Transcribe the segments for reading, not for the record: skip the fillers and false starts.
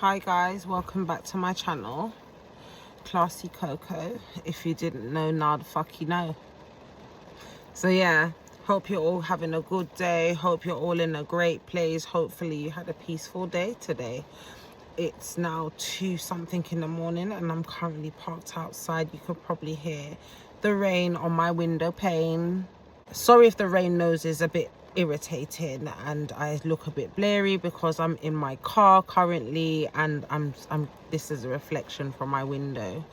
Hi guys, welcome back to my channel, Classy Coco. If you didn't know, now the fuck you know. So yeah, hope you're all having a good day. Hope you're all in a great place. Hopefully you had a peaceful day today. It's now 2 something in the morning and I'm currently parked outside. You could probably hear the rain on my window pane. Sorry if the rain nose is a bit irritating and I look a bit blurry because I'm in my car currently and I'm this is a reflection from my window.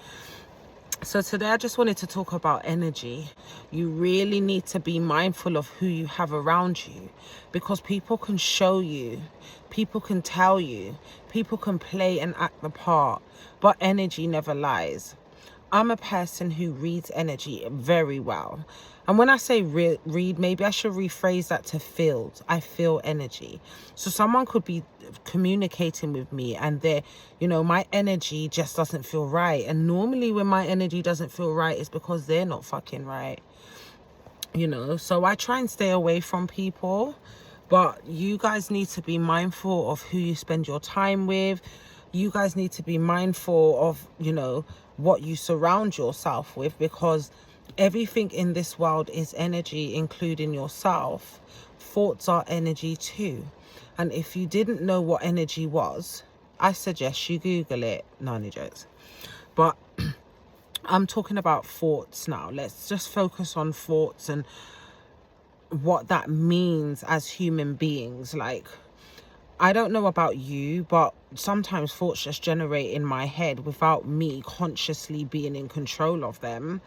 So today I just wanted to talk about energy. You really need to be mindful of who you have around you, because people can show you, people can tell you, people can play and act the part, but energy never lies. I'm a person who reads energy very well. And when I say read, maybe I should rephrase that to feel. I feel energy. So someone could be communicating with me and my energy just doesn't feel right. And normally when my energy doesn't feel right, it's because they're not fucking right. So I try and stay away from people. But you guys need to be mindful of who you spend your time with. You guys need to be mindful of, what you surround yourself with, because everything in this world is energy, including yourself. Thoughts are energy too. And if you didn't know what energy was, I suggest you Google it. No, any jokes. But I'm talking about thoughts now. Let's just focus on thoughts and what that means as human beings. Like, I don't know about you, but sometimes thoughts just generate in my head without me consciously being in control of them.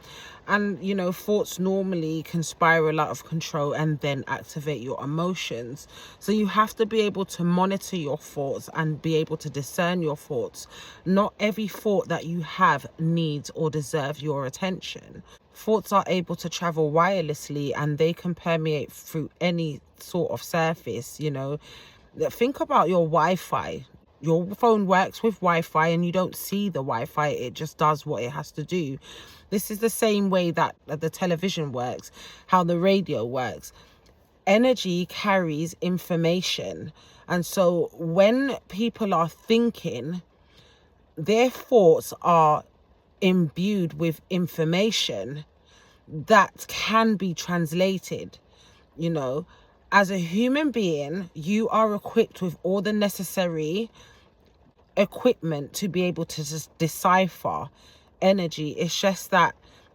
And, thoughts normally can spiral out of control and then activate your emotions. So you have to be able to monitor your thoughts and be able to discern your thoughts. Not every thought that you have needs or deserves your attention. Thoughts are able to travel wirelessly and they can permeate through any sort of surface, Think about your Wi-Fi. Your phone works with Wi-Fi and you don't see the Wi-Fi. It just does what it has to do. This is the same way that the television works, how the radio works. Energy carries information. And so when people are thinking, their thoughts are imbued with information that can be translated, As a human being, you are equipped with all the necessary equipment to be able to just decipher energy. It's just that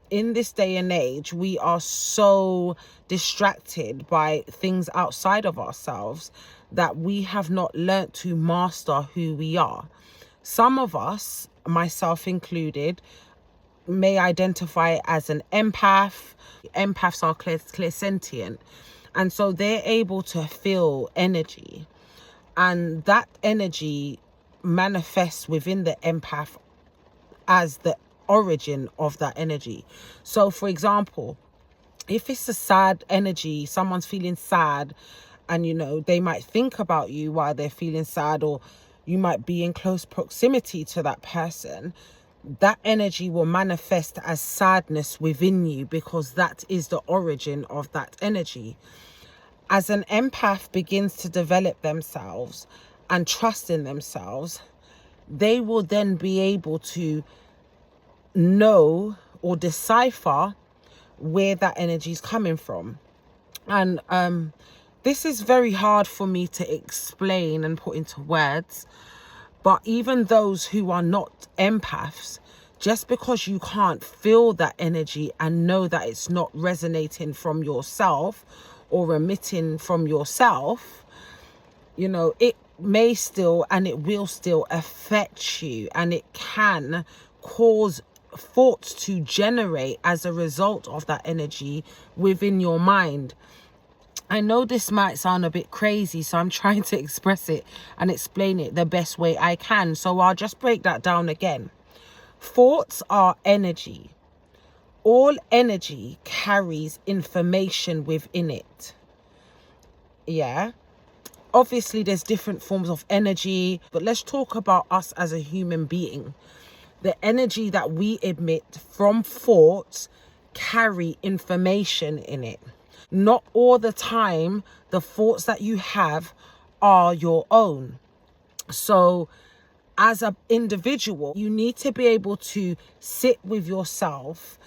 in this day and age, we are so distracted by things outside of ourselves that we have not learnt to master who we are. Some of us, myself included, may identify as an empath. Empaths are clairsentient. And so they're able to feel energy. And that energy manifests within the empath as the origin of that energy. So, for example, if it's a sad energy, someone's feeling sad and, they might think about you while they're feeling sad, or you might be in close proximity to that person, that energy will manifest as sadness within you because that is the origin of that energy. As an empath begins to develop themselves and trust in themselves, they will then be able to know or decipher where that energy is coming from. And this is very hard for me to explain and put into words. But even those who are not empaths, just because you can't feel that energy and know that it's not resonating from yourself or emitting from yourself, it may still and it will still affect you, and it can cause thoughts to generate as a result of that energy within your mind. I know this might sound a bit crazy, so I'm trying to express it and explain it the best way I can. So I'll just break that down again. Thoughts are energy. All energy carries information within it. Yeah. Obviously, there's different forms of energy, but let's talk about us as a human being. The energy that we emit from thoughts carry information in it. Not all the time the thoughts that you have are your own. So as an individual, you need to be able to sit with yourself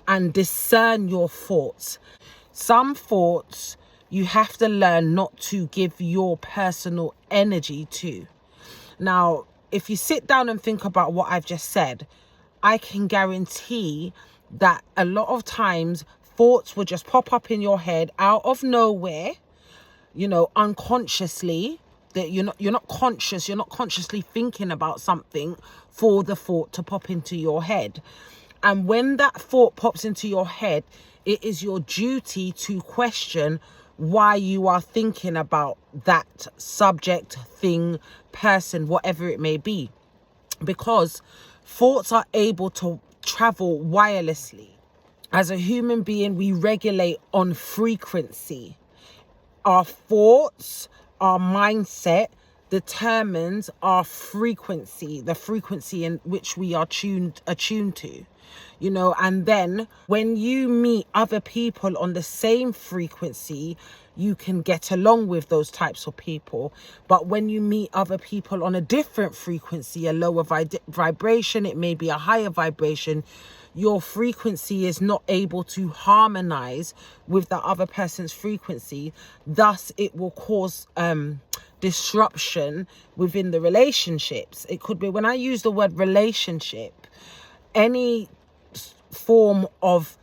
and discern your thoughts. Some thoughts you have to learn not to give your personal energy to. Now, if you sit down and think about what I've just said, I can guarantee that a lot of times thoughts will just pop up in your head out of nowhere, you know, unconsciously. That you're not conscious, you're not consciously thinking about something for the thought to pop into your head. And when that thought pops into your head, it is your duty to question why you are thinking about that subject, thing, person, whatever it may be. Because thoughts are able to travel wirelessly. As a human being, we regulate on frequency. Our thoughts, our mindset determines our frequency, the frequency in which we are attuned to, you know. And then when you meet other people on the same frequency, you can get along with those types of people. But when you meet other people on a different frequency, a lower vibration, it may be a higher vibration, your frequency is not able to harmonize with the other person's frequency. Thus, it will cause disruption within the relationships. It could be, when I use the word relationship, any form of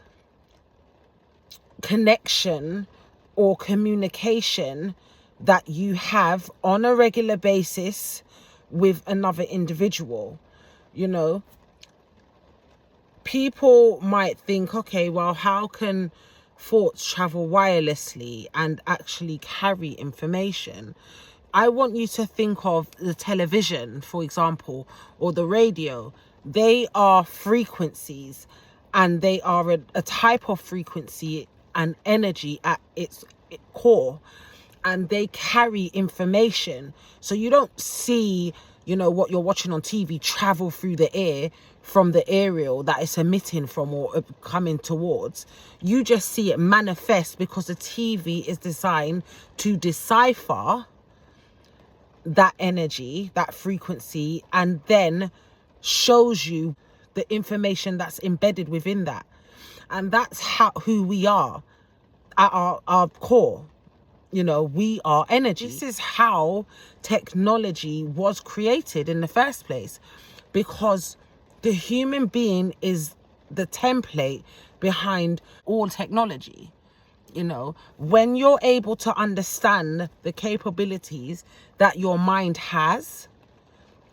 connection or communication that you have on a regular basis with another individual, you know. People might think, okay, well, how can thoughts travel wirelessly and actually carry information? I want you to think of the television, for example, or the radio. They are frequencies, and they are a type of frequency and energy at its core, and they carry information. So you don't see, you know, what you're watching on TV travel through the air from the aerial that it's emitting from or coming towards. You just see it manifest because the TV is designed to decipher that energy, that frequency, and then shows you the information that's embedded within that. And that's who we are at our core. You know, we are energy. This is how technology was created in the first place, because the human being is the template behind all technology. You know, when you're able to understand the capabilities that your mind has,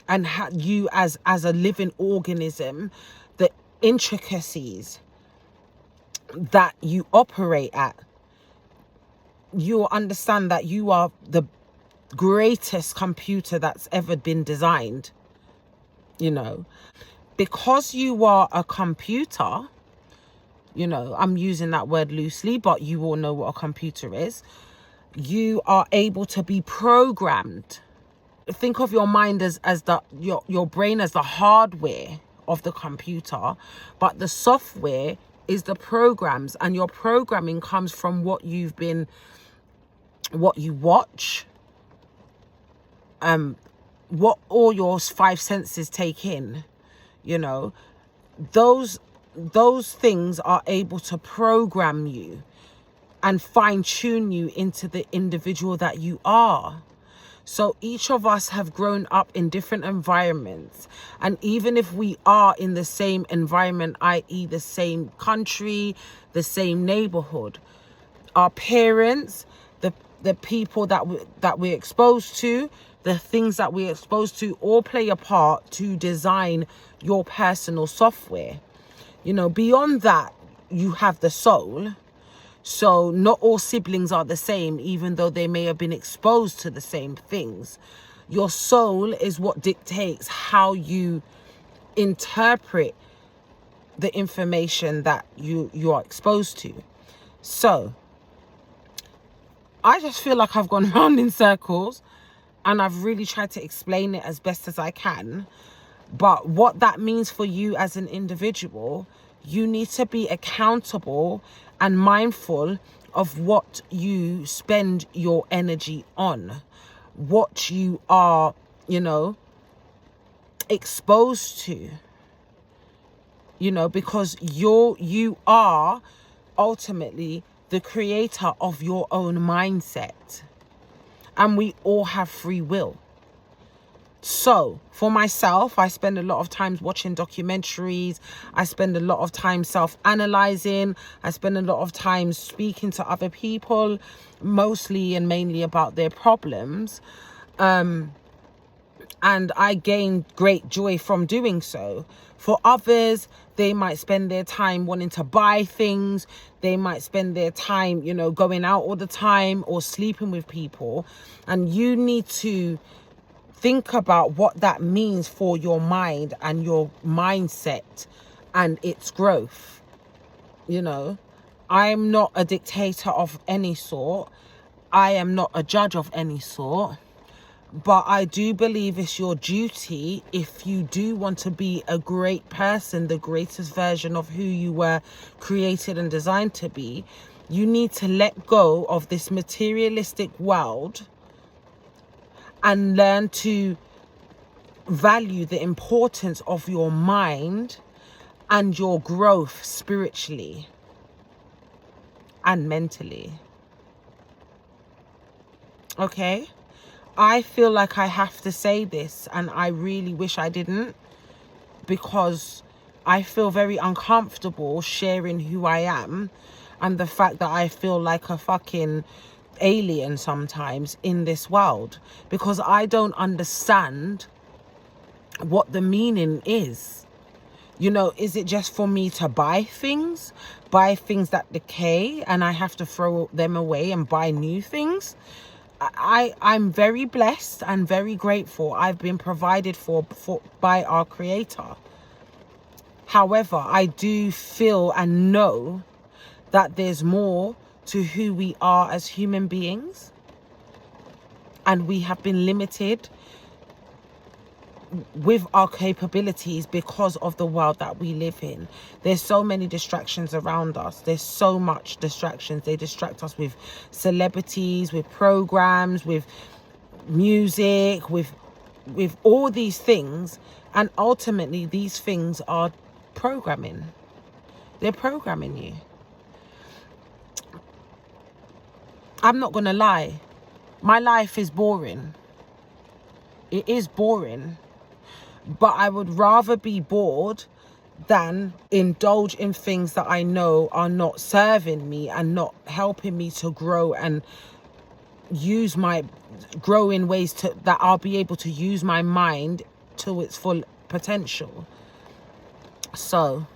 and you as a living organism, the intricacies that you operate at, you'll understand that you are the greatest computer that's ever been designed. You know, because you are a computer, you know, I'm using that word loosely, but you all know what a computer is. You are able to be programmed. Think of your mind as your brain as the hardware of the computer, but the software is the programs, and your programming comes from what you watch, what all your five senses take in. You know, those things are able to program you and fine-tune you into the individual that you are. So each of us have grown up in different environments, and even if we are in the same environment, i.e. the same country, the same neighborhood, our parents, the people that we're exposed to, the things that we're exposed to, all play a part to design your personal software. You know, beyond that, you have the soul. So not all siblings are the same, even though they may have been exposed to the same things. Your soul is what dictates how you interpret the information that you are exposed to. So I just feel like I've gone round in circles, and I've really tried to explain it as best as I can. But what that means for you as an individual, you need to be accountable and mindful of what you spend your energy on, what you are, you know, exposed to, you know, because you are ultimately the creator of your own mindset, and we all have free will. So for myself, I spend a lot of time watching documentaries. I spend a lot of time self-analyzing. I spend a lot of time speaking to other people, mostly and mainly about their problems. And I gain great joy from doing so. For others, they might spend their time wanting to buy things. They might spend their time, you know, going out all the time or sleeping with people. And you need to think about what that means for your mind and your mindset and its growth. You know, I'm not a dictator of any sort. I am not a judge of any sort. But I do believe it's your duty, if you do want to be a great person, the greatest version of who you were created and designed to be, you need to let go of this materialistic world and learn to value the importance of your mind and your growth spiritually and mentally. Okay? I feel like I have to say this, and I really wish I didn't, because I feel very uncomfortable sharing who I am and the fact that I feel like a fucking alien sometimes in this world, because I don't understand what the meaning is. You know, is it just for me to buy things that decay and I have to throw them away and buy new things? I'm very blessed and very grateful. I've been provided for by our creator. However, I do feel and know that there's more to who we are as human beings, and we have been limited with our capabilities because of the world that we live in. There's so many distractions around us. There's so much distractions. They distract us with celebrities, with programs, with music, with all these things. And ultimately, these things are programming. They're programming you. I'm not gonna lie. My life is boring. It is boring. But I would rather be bored than indulge in things that I know are not serving me and not helping me to grow and grow in ways that I'll be able to use my mind to its full potential. So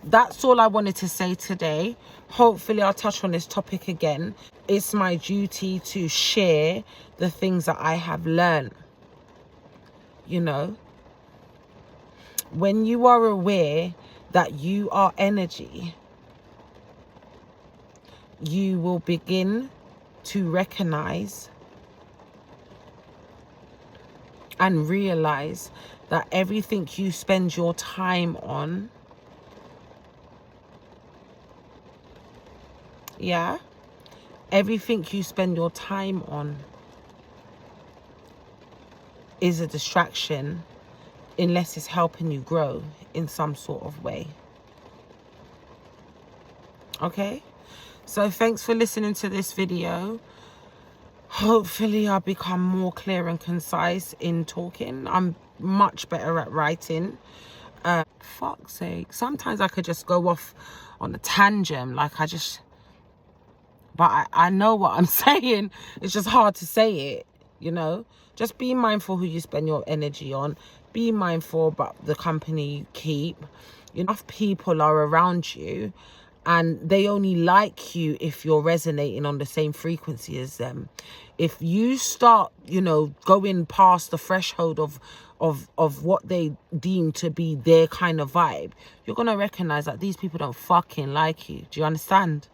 that's all I wanted to say today. Hopefully I'll touch on this topic again. It's my duty to share the things that I have learned. You know, when you are aware that you are energy, you will begin to recognize and realize that everything you spend your time on, everything you spend your time on is a distraction unless it's helping you grow in some sort of way. Okay? So thanks for listening to this video. Hopefully I'll become more clear and concise in talking. I'm much better at writing. Fuck's sake. Sometimes I could just go off on a tangent. But I know what I'm saying. It's just hard to say it, you know? Just be mindful who you spend your energy on. Be mindful about the company you keep. Enough people are around you, and they only like you if you're resonating on the same frequency as them. If you start, you know, going past the threshold of what they deem to be their kind of vibe, you're going to recognize that these people don't fucking like you. Do you understand?